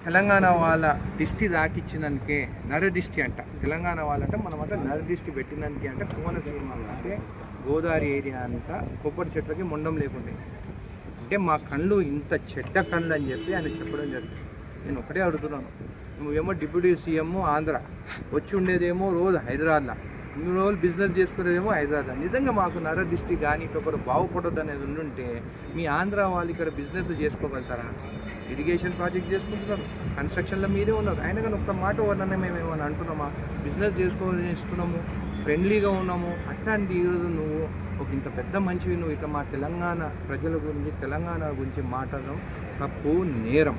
తెలంగాణ వాళ్ళ దిష్టి తాకిచ్చినందుకే నరదిష్టి అంట. తెలంగాణ వాళ్ళంటే మనమంటే నరదిష్టి పెట్టినందుకే అంటే కోనసీమ అంటే గోదావరి ఏరియా అంతా కొబ్బరి చెట్లకి మొండం లేకుండే. అంటే మా కళ్ళు ఇంత చెడ్డ కళ్ళు అని చెప్పి ఆయన చెప్పడం జరిగింది. నేను ఒకటే అడుగుతున్నాను, నువ్వేమో డిప్యూటీ సీఎం ఆంధ్ర, వచ్చి ఉండేదేమో రోజు హైదరాబాద్లో, ఇన్ని రోజులు బిజినెస్ చేసుకునేదేమో హైదరాబాద్. నిజంగా మాకు నరదిష్టి కానీ ఒకరు బాగుపడద్దు అనేది ఉండుంటే మీ ఆంధ్ర వాళ్ళు ఇక్కడ బిజినెస్ చేసుకోగలుగుతారా? ఇరిగేషన్ ప్రాజెక్ట్ చేసుకుంటున్నారు, కన్స్ట్రక్షన్లో మీరే ఉన్నారు. అయినా కానీ ఒక్క మాట వల్లనే మేము ఏమైనా అంటున్నామా? బిజినెస్ చేసుకోవాలని ఇస్తున్నాము, ఫ్రెండ్లీగా ఉన్నాము. అట్లాంటి ఈరోజు నువ్వు ఒక ఇంత పెద్ద మంచివి నువ్వు ఇక మా తెలంగాణ ప్రజల గురించి తెలంగాణ గురించి మాట్లాడడం తప్పు, నేరం.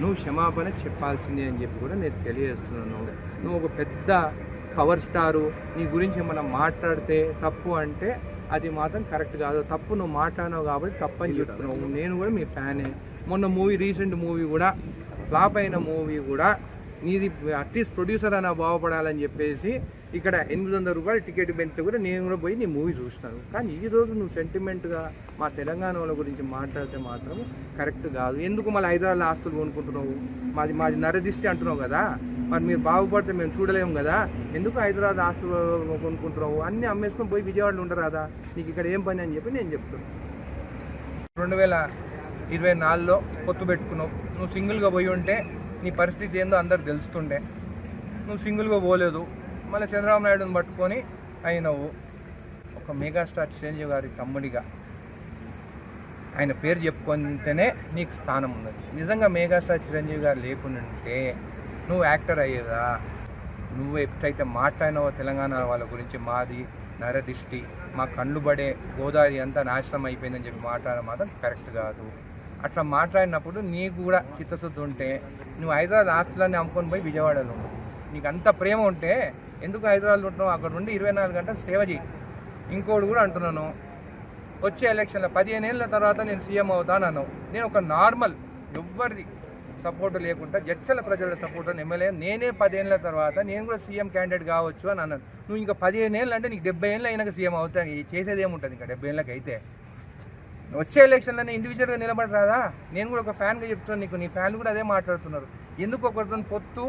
నువ్వు క్షమాపణ చెప్పాల్సిందే అని చెప్పి కూడా నేను తెలియజేస్తున్నాను. నువ్వు ఒక పెద్ద పవర్ స్టారు, నీ గురించి మనం మాట్లాడితే తప్పు అంటే అది మాత్రం కరెక్ట్ కాదు. తప్పు నువ్వు మాట్లాడినావు కాబట్టి తప్పు అని చెప్తున్నావు. నేను కూడా మీ ఫ్యానే. మొన్న రీసెంట్ మూవీ కూడా ఫ్లాప్ అయిన మూవీ కూడా నీది అట్లీస్ట్ ప్రొడ్యూసర్ అయినా బాగుపడాలని చెప్పేసి ఇక్కడ 800 రూపాయలు టికెట్ పెంచితే కూడా నేను కూడా పోయి నీ మూవీ చూస్తాను. కానీ ఈరోజు నువ్వు సెంటిమెంట్గా మా తెలంగాణ వాళ్ళ గురించి మాట్లాడితే మాత్రం కరెక్ట్ కాదు. ఎందుకు మళ్ళీ హైదరాబాద్లో ఆస్తులు కొనుక్కుంటున్నావు? మాది నరదిష్టి అంటున్నావు కదా, మరి మీరు బాగుపడితే మేము చూడలేము కదా, ఎందుకు హైదరాబాద్ ఆస్తులు కొనుక్కుంటున్నావు? అన్నీ అమ్మేసుకొని పోయి విజయవాడలో ఉండరు కదా, నీకు ఇక్కడ ఏం పని అని చెప్పి నేను చెప్తున్నాను. 2024లో పొత్తు పెట్టుకున్నావు. నువ్వు సింగిల్గా పోయి ఉంటే నీ పరిస్థితి ఏందో అందరు తెలుస్తుండే. నువ్వు సింగిల్గా పోలేదు, మళ్ళీ చంద్రబాబు నాయుడుని పట్టుకొని అయినవు. ఒక మెగాస్టార్ చిరంజీవి గారి తమ్ముడిగా ఆయన పేరు చెప్పుకుంటేనే నీకు స్థానం ఉన్నది. నిజంగా మెగాస్టార్ చిరంజీవి గారు లేకుంటే నువ్వు యాక్టర్ అయ్యేదా? నువ్వు ఎప్పుడైతే మాట్లాడినావో తెలంగాణ వాళ్ళ గురించి మాది నరదిష్టి, మా కళ్ళు పడే గోదావరి అంతా నాశనం అయిపోయిందని చెప్పి మాట్లాడడం మాత్రం కరెక్ట్ కాదు. అట్లా మాట్లాడినప్పుడు నీకు కూడా చిత్తశుద్ధి ఉంటే నువ్వు హైదరాబాద్ ఆస్తులన్నీ అమ్ముకొని పోయి విజయవాడలో ఉండు. నీకు అంత ప్రేమ ఉంటే ఎందుకు హైదరాబాద్లో ఉంటున్నావు? అక్కడ నుండి 24 గంటలు సేవ చేయి. ఇంకోటి కూడా అంటున్నాను, వచ్చే ఎలక్షన్లో 15 ఏళ్ళ తర్వాత నేను సీఎం అవుతాను. నేను ఒక నార్మల్ ఎవ్వరిది సపోర్టు లేకుండా జడ్చల ప్రజల సపోర్ట్ అని ఎమ్మెల్యే నేనే 10 ఏళ్ళ తర్వాత నేను కూడా సీఎం క్యాండిడేట్ కావచ్చు అని అన్నాను. నువ్వు ఇంకా 15 ఏళ్ళు అంటే నీకు 70 ఏళ్ళు అయినాక సీఎం అవుతాను. చేసేది ఏముంటుంది ఇంకా 70 ఏళ్ళకి అయితే? వచ్చే ఎలక్షన్లోనే ఇండివిజువల్గా నిలబడి రాదా? నేను కూడా ఒక ఫ్యాన్గా చెప్తున్నాను నీకు, నీ ఫ్యాన్లు కూడా అదే మాట్లాడుతున్నారు. ఎందుకు ఒకరితో పొత్తు?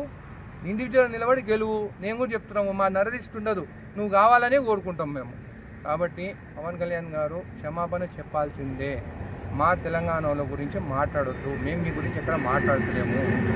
ఇండివిజువల్ నిలబడి గెలువు. నేను కూడా చెప్తున్నాము, మా నరదిష్టి ఉండదు, నువ్వు కావాలనే కోరుకుంటాం మేము. కాబట్టి పవన్ కళ్యాణ్ గారు క్షమాపణ చెప్పాల్సిందే. మా తెలంగాణ వాళ్ళ గురించి మాట్లాడొద్దు, మేము మీ గురించి ఎక్కడ మాట్లాడుతున్నాము.